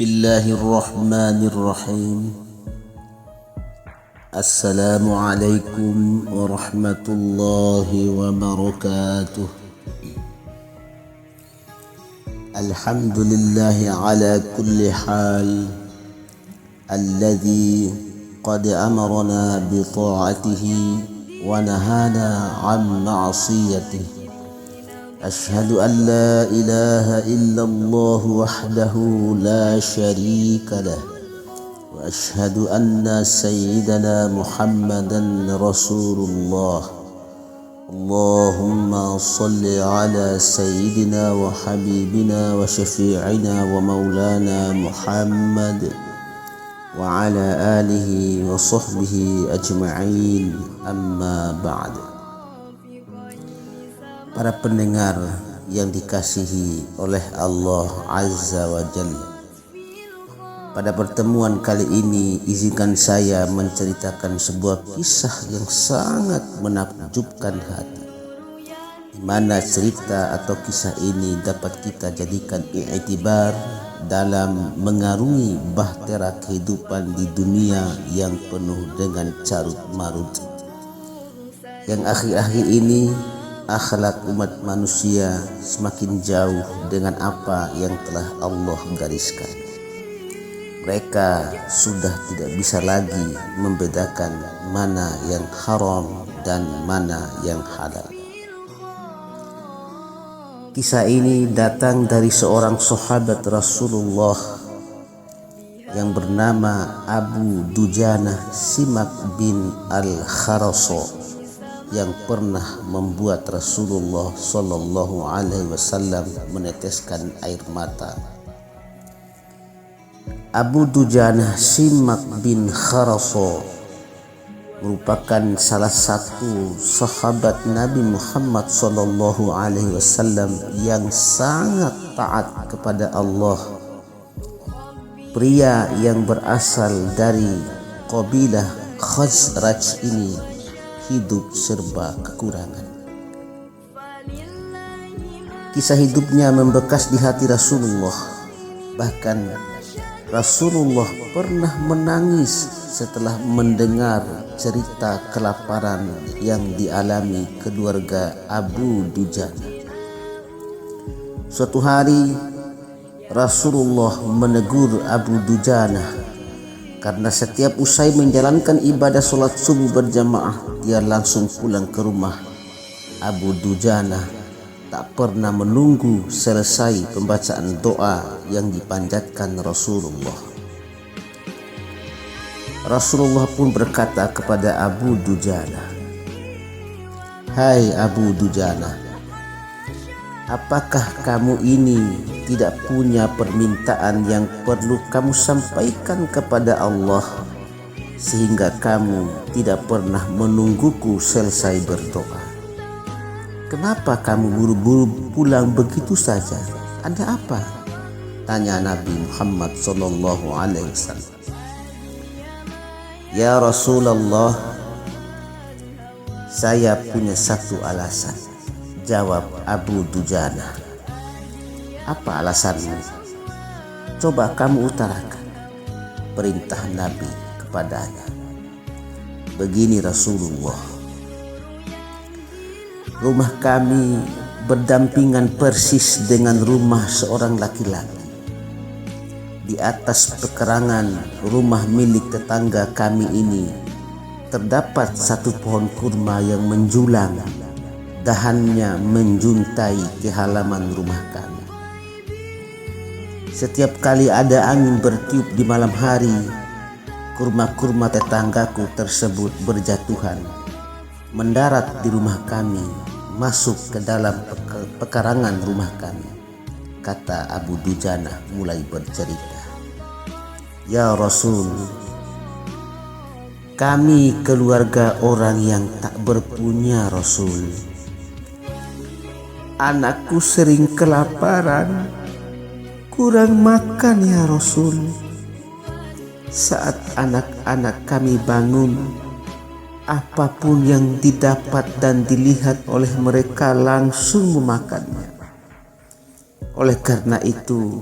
Bismillahirrahmanirrahim. Assalamualaikum warahmatullahi wabarakatuh. Alhamdulillahi ala kulli hal alladhi qad amarna bi ta'atihi wa nahana 'an ma'siyatihi. أشهد أن لا إله إلا الله وحده لا شريك له وأشهد أن سيدنا محمدا رسول الله. اللهم صل على سيدنا وحبيبنا وشفيعنا ومولانا محمد وعلى آله وصحبه أجمعين. أما بعد. Para pendengar yang dikasihi oleh Allah Azza wa Jalla, pada pertemuan kali ini izinkan saya menceritakan sebuah kisah yang sangat menakjubkan hati, di mana cerita atau kisah ini dapat kita jadikan i'tibar dalam mengarungi bahtera kehidupan di dunia yang penuh dengan carut marut, yang akhir-akhir ini akhlak umat manusia semakin jauh dengan apa yang telah Allah gariskan. Mereka sudah tidak bisa lagi membedakan mana yang haram dan mana yang halal. Kisah ini datang dari seorang sahabat Rasulullah yang bernama Abu Dujanah Simak bin Al-Kharasa, yang pernah membuat Rasulullah Sallallahu Alaihi Wasallam meneteskan air mata. Abu Dujanah Simak bin Kharasa merupakan salah satu sahabat Nabi Muhammad Sallallahu Alaihi Wasallam yang sangat taat kepada Allah. Pria yang berasal dari kabilah Khazraj ini hidup serba kekurangan. Kisah hidupnya membekas di hati Rasulullah. Bahkan Rasulullah pernah menangis setelah mendengar cerita kelaparan yang dialami keluarga Abu Dujanah. Suatu hari Rasulullah menegur Abu Dujanah karena setiap usai menjalankan ibadah sholat subuh berjamaah, dia langsung pulang ke rumah. Abu Dujanah tak pernah menunggu selesai pembacaan doa yang dipanjatkan Rasulullah. Rasulullah pun berkata kepada Abu Dujanah, "Hai Abu Dujanah, apakah kamu ini tidak punya permintaan yang perlu kamu sampaikan kepada Allah sehingga kamu tidak pernah menungguku selesai berdoa? Kenapa kamu buru-buru pulang begitu saja? Ada apa?" tanya Nabi Muhammad Sallallahu Alaihi Wasallam. "Ya Rasulullah, saya punya satu alasan," jawab Abu Dujanah. "Apa alasanmu? Coba kamu utarakan," perintah Nabi kepadanya. Begini Rasulullah, "Rumah kami berdampingan persis dengan rumah seorang laki-laki. Di atas pekarangan rumah milik tetangga kami ini terdapat satu pohon kurma yang menjulang, dahannya menjuntai ke halaman rumah kami. Setiap kali ada angin bertiup di malam hari, kurma-kurma tetanggaku tersebut berjatuhan, mendarat di rumah kami, masuk ke dalam pekarangan rumah kami," kata Abu Dujanah mulai bercerita. "Ya Rasul, kami keluarga orang yang tak berpunya Rasul. Anakku sering kelaparan, kurang makan ya Rasul. Saat anak-anak kami bangun, apapun yang didapat dan dilihat oleh mereka langsung memakannya. Oleh karena itu,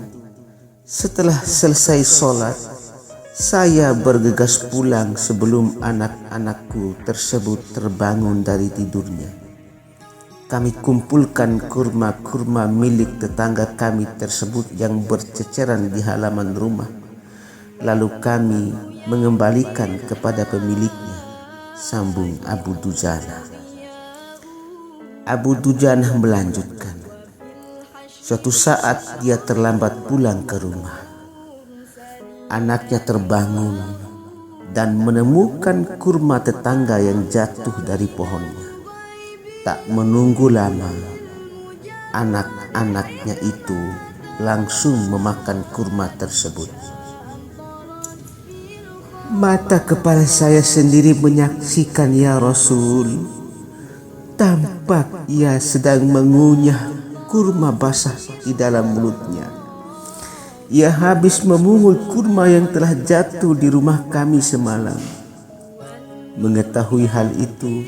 Setelah selesai sholat, saya bergegas pulang sebelum anak-anakku tersebut terbangun dari tidurnya. Kami kumpulkan kurma-kurma milik tetangga kami tersebut yang berceceran di halaman rumah. Lalu kami mengembalikan kepada pemiliknya, sambung Abu Dujana. Abu Dujana melanjutkan, suatu saat dia terlambat pulang ke rumah. Anaknya terbangun dan menemukan kurma tetangga yang jatuh dari pohonnya. Tak menunggu lama, anak-anaknya itu langsung memakan kurma tersebut. Mata kepala saya sendiri menyaksikan, ya Rasul. Tampak ia sedang mengunyah kurma basah di dalam mulutnya. Ia habis memungut kurma yang telah jatuh di rumah kami semalam. Mengetahui hal itu,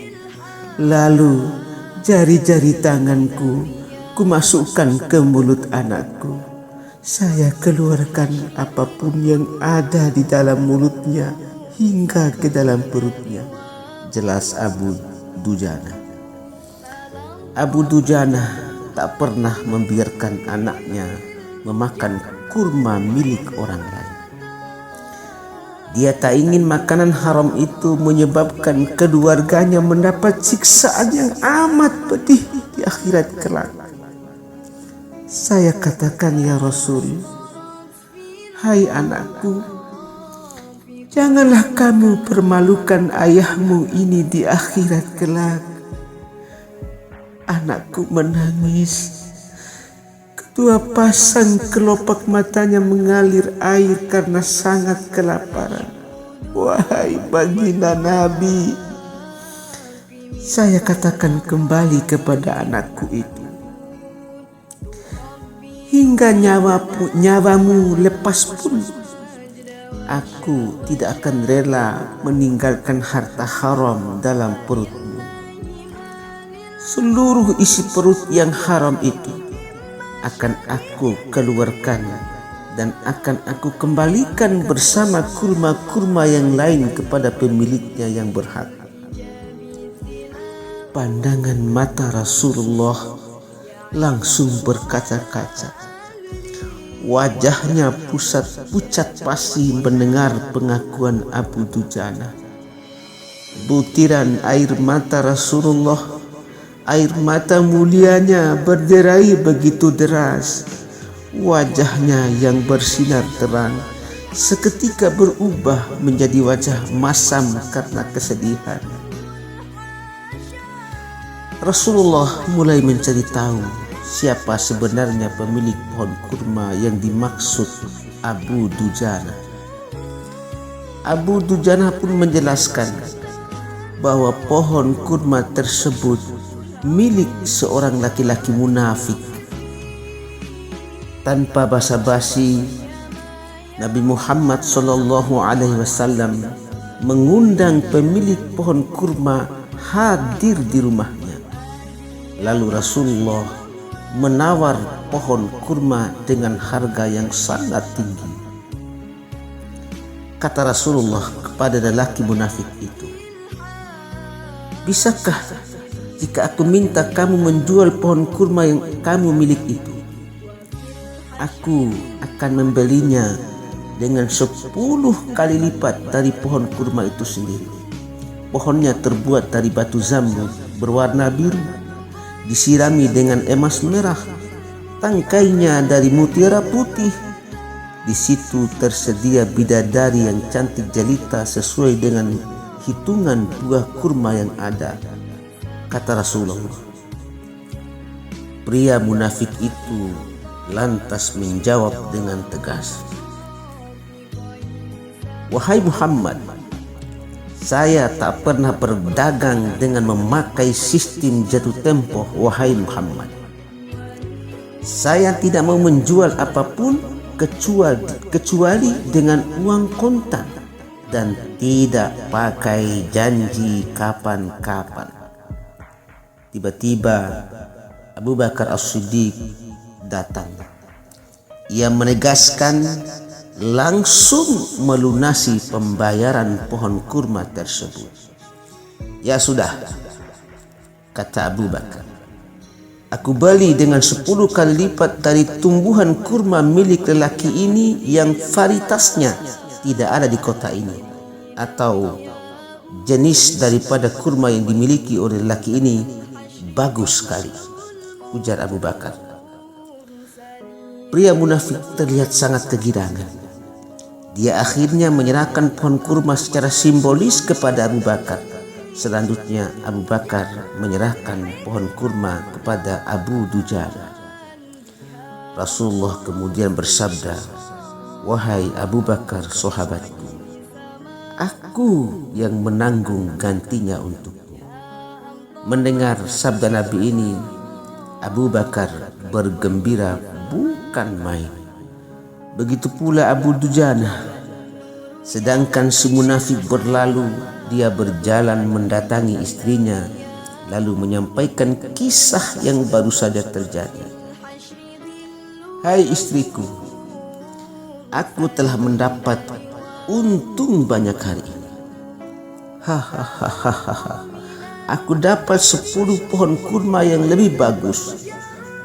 lalu jari-jari tanganku kumasukkan ke mulut anakku. Saya keluarkan apapun yang ada di dalam mulutnya hingga ke dalam perutnya, jelas Abu Dujana. Abu Dujana tak pernah membiarkan anaknya memakan kurma milik orang lain. Dia tak ingin makanan haram itu menyebabkan keluarganya mendapat siksaan yang amat pedih di akhirat kelak. Saya katakan, ya Rasul, hai anakku, janganlah kamu permalukan ayahmu ini di akhirat kelak. Anakku menangis. Kedua pasang kelopak matanya mengalir air karena sangat kelaparan. Wahai baginda Nabi, saya katakan kembali kepada anakku itu, hingga nyawamu lepas pun, aku tidak akan rela meninggalkan harta haram dalam perutmu. Seluruh isi perut yang haram itu akan aku keluarkan dan akan aku kembalikan bersama kurma-kurma yang lain kepada pemiliknya yang berhak. Pandangan mata Rasulullah langsung berkaca-kaca. Wajahnya pucat pasi mendengar pengakuan Abu Dujana. Butiran air mata Rasulullah, air mata mulianya berderai begitu deras. Wajahnya yang bersinar terang seketika berubah menjadi wajah masam karena kesedihan. Rasulullah mulai mencari tahu siapa sebenarnya pemilik pohon kurma yang dimaksud Abu Dujana. Abu Dujana pun menjelaskan bahwa pohon kurma tersebut milik seorang laki-laki munafik. Tanpa basa-basi, Nabi Muhammad SAW mengundang pemilik pohon kurma hadir di rumahnya. Lalu Rasulullah menawar pohon kurma dengan harga yang sangat tinggi. Kata Rasulullah kepada lelaki munafik itu, bisakah jika aku minta kamu menjual pohon kurma yang kamu miliki itu? Aku akan membelinya dengan 10 kali lipat dari pohon kurma itu sendiri. Pohonnya terbuat dari batu zamrud berwarna biru, disirami dengan emas merah, tangkainya dari mutiara putih. Di situ tersedia bidadari yang cantik jelita sesuai dengan hitungan buah kurma yang ada, kata Rasulullah. Pria munafik itu lantas menjawab dengan tegas, wahai Muhammad, saya tak pernah berdagang dengan memakai sistem jatuh tempo. Wahai Muhammad, saya tidak mau menjual apapun kecuali dengan uang kontan dan tidak pakai janji kapan-kapan. Tiba-tiba Abu Bakar As-Siddiq datang. Ia menegaskan langsung melunasi pembayaran pohon kurma tersebut. Ya sudah, kata Abu Bakar, aku beli dengan 10 kali lipat dari tumbuhan kurma milik lelaki ini yang varietasnya tidak ada di kota ini, atau jenis daripada kurma yang dimiliki oleh lelaki ini bagus sekali, ujar Abu Bakar. Pria munafik terlihat sangat kegirangan. Dia akhirnya menyerahkan pohon kurma secara simbolis kepada Abu Bakar. Selanjutnya Abu Bakar menyerahkan pohon kurma kepada Abu Dujana. Rasulullah kemudian bersabda, "Wahai Abu Bakar sahabatku, aku yang menanggung gantinya untukmu." Mendengar sabda Nabi ini, Abu Bakar bergembira bukan main. Begitu pula Abu Dujana. Sedangkan si munafik berlalu, dia berjalan mendatangi istrinya, lalu menyampaikan kisah yang baru saja terjadi. "Hai istriku, aku telah mendapat untung banyak hari ini. Hahaha. Aku dapat 10 pohon kurma yang lebih bagus.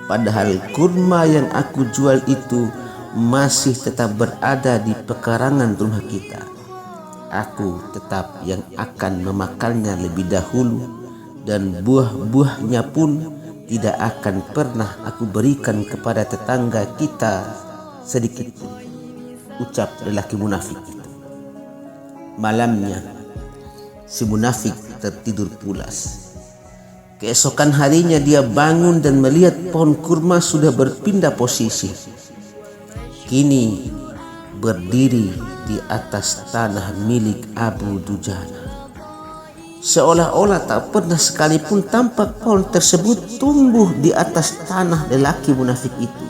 Padahal kurma yang aku jual itu masih tetap berada di pekarangan rumah kita. Aku tetap yang akan memakannya lebih dahulu, dan buah-buahnya pun tidak akan pernah aku berikan kepada tetangga kita sedikit pun," ucap lelaki munafik itu. Malamnya, si munafik tertidur pulas. Keesokan harinya dia bangun dan melihat pohon kurma sudah berpindah posisi. Kini berdiri di atas tanah milik Abu Dujana. Seolah-olah tak pernah sekalipun tampak pohon tersebut tumbuh di atas tanah lelaki munafik itu.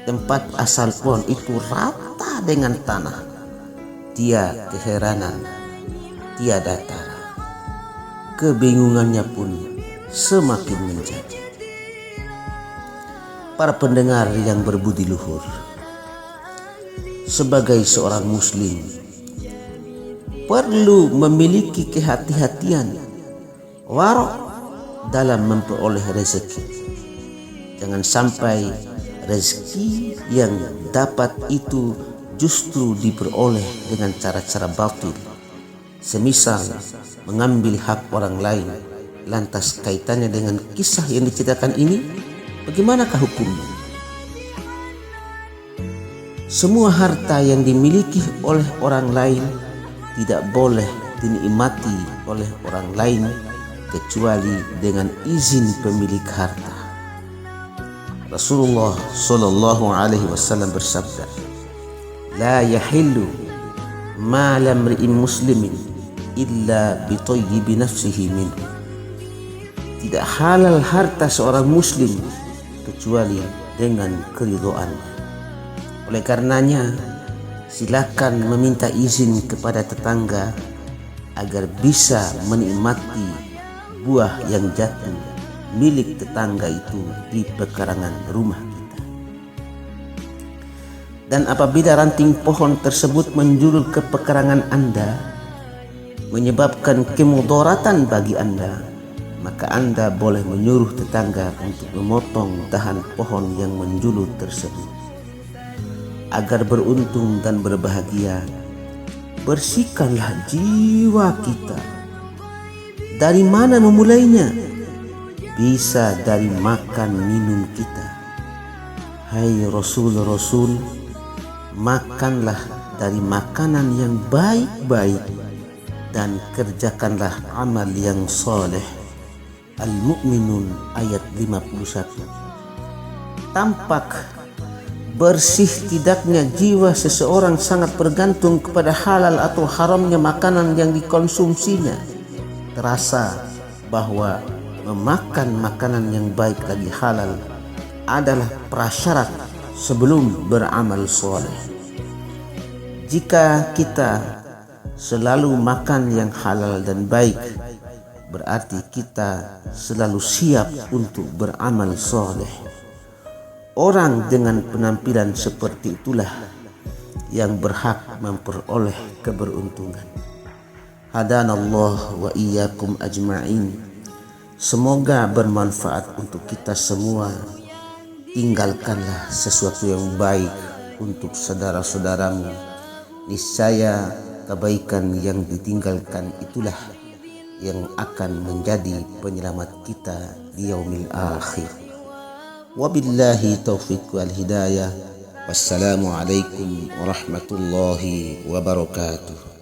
Tempat asal pohon itu rata dengan tanah. Dia keheranan, tiada tara. Kebingungannya pun semakin menjadi. Para pendengar yang berbudi luhur, sebagai seorang muslim perlu memiliki kehati-hatian, warok dalam memperoleh rezeki. Jangan sampai rezeki yang dapat itu justru diperoleh dengan cara-cara batil, semisal mengambil hak orang lain. Lantas kaitannya dengan kisah yang diceritakan ini, bagaimanakah hukumnya? Semua harta yang dimiliki oleh orang lain tidak boleh dinikmati oleh orang lain kecuali dengan izin pemilik harta. Rasulullah sallallahu alaihi wasallam bersabda, "La yahillu mala imri'in muslimin illa bi thayyibi nafsihi minhu." Tidak halal harta seorang muslim kecuali dengan keridhoannya. Oleh karenanya, silakan meminta izin kepada tetangga agar bisa menikmati buah yang jatuh milik tetangga itu di pekarangan rumah kita. Dan apabila ranting pohon tersebut menjulur ke pekarangan Anda, menyebabkan kemudaratan bagi Anda, maka Anda boleh menyuruh tetangga untuk memotong dahan pohon yang menjulur tersebut. Agar beruntung dan berbahagia, bersihkanlah jiwa kita. Dari mana memulainya? Bisa dari makan minum kita. Hai Rasul-Rasul, makanlah dari makanan yang baik-baik dan kerjakanlah amal yang soleh. Al-Mu'minun ayat 51. Tampak bersih tidaknya jiwa seseorang sangat bergantung kepada halal atau haramnya makanan yang dikonsumsinya. Terasa bahwa memakan makanan yang baik lagi halal adalah prasyarat sebelum beramal soleh. Jika kita selalu makan yang halal dan baik, berarti kita selalu siap untuk beramal soleh. Orang dengan penampilan seperti itulah yang berhak memperoleh keberuntungan. Hadanallah wa iyyakum ajma'in. Semoga bermanfaat untuk kita semua. Tinggalkanlah sesuatu yang baik untuk saudara-saudaramu. Niscaya kebaikan yang ditinggalkan itulah yang akan menjadi penyelamat kita di yaumil akhir. Wabillahi taufiq wal hidayah. Wassalamualaikum warahmatullahi wabarakatuh.